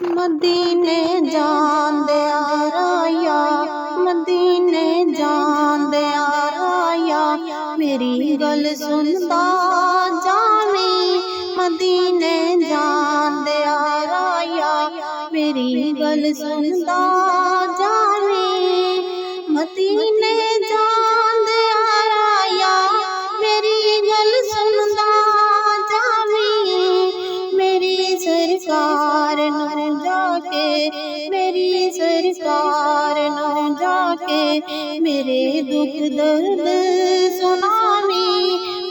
मदीने जांदिया राया, मदीने जांदिया राया, मेरी गल सुनदा जावी। मदीने जांदिया राया, मेरी गल सुनदा जावी। मदीने जांदिया राया, मेरी गल सुनदा जावी। मेरी सरकार नू जाके, मेरी सरकार नू जाके, मेरे दुख दर्द सुनावी।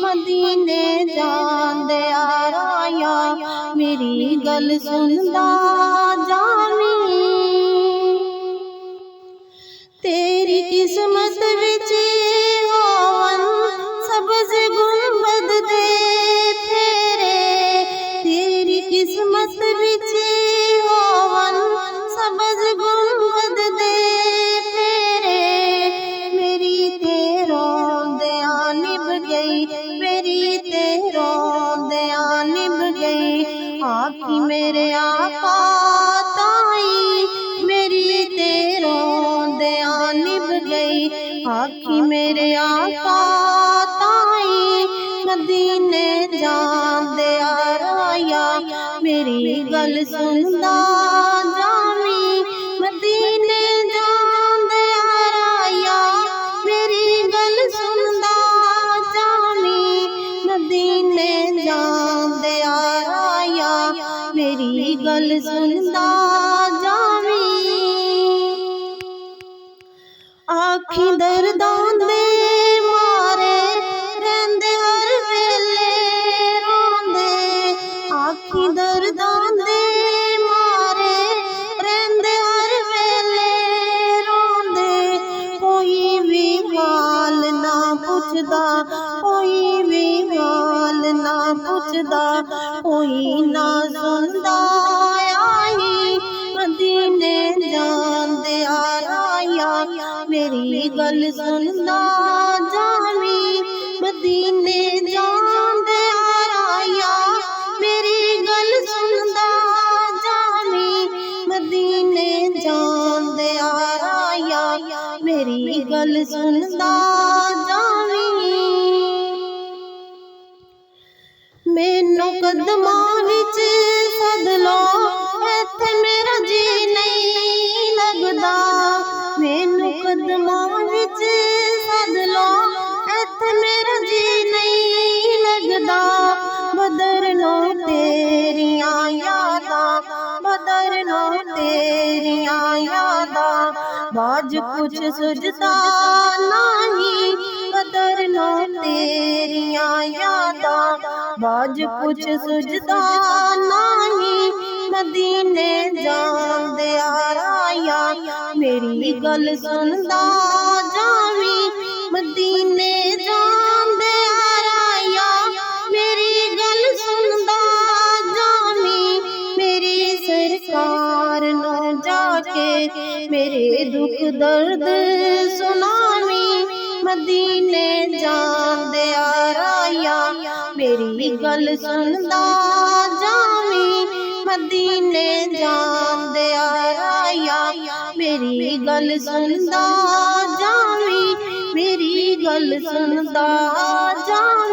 मदीने जांदिया राया, मेरी गल सुनदा जावी। तेरी किस्मत विच होवन सबज गुंबद दे फेरे, तेरी किस्मत विच होवन सबज गुंबद दे फेरे। मेरी ते रोंदिया निभ गई, मेरी ते रोंदिया निभ गई। आखी मेरे आका ताई, मेरी ते रोंदिया निभ गई। आखी मेरे आका ताई, मदीने जांदिया राया, मेरी गल सुनदा जावी। मदीने जांदिया राया, मेरी गल सुनदा जावी। मदीने जांदिया राया, मेरी गल सुनदा जावी। आखी दर्दां दे मारे रहिंदे हर वेले रोंदे, आखी दर्दां दे मारे रहिंदे हर वेले रोंदे। कोई भी हाल ना पुछदा, कोई भी हाल ना पुछदा, कोई ना सुनदा आई। मदीने जांदिया राया, मेरी गल सुनदा जावी। मदीने जांदिया राया, मेरी गल सुनदा जावी। मदीने जांदिया राया, मेरी गल सुनदा जावी। मैनू कदमां विच सद लो, इत्थे मेरा जी नहीं लगदा। मैनू कदमां विच सद लो, इत्थे मेरा जी नहीं लगदा। बदर नो तेरियां यादां, बदर नो तेरियां यादां, बाज कुछ सुझदा नहीं। बदर नो तेरियां यादां, बाज कुछ सुझदा नहीं। मदीने जांदिया राया, मेरी गल सुनदा जावी। मदीने जांदिया राया, मेरी गल सुनदा जावी। मेरी सरकार नू जाके, मेरे दुख दर्द सुनावी। मदीने जांदिया राया, मेरी गल सुनदा जावी। मदीने जांदिया राया, मेरी गल सुनदा जावी। मेरी गल सुनदा जावी।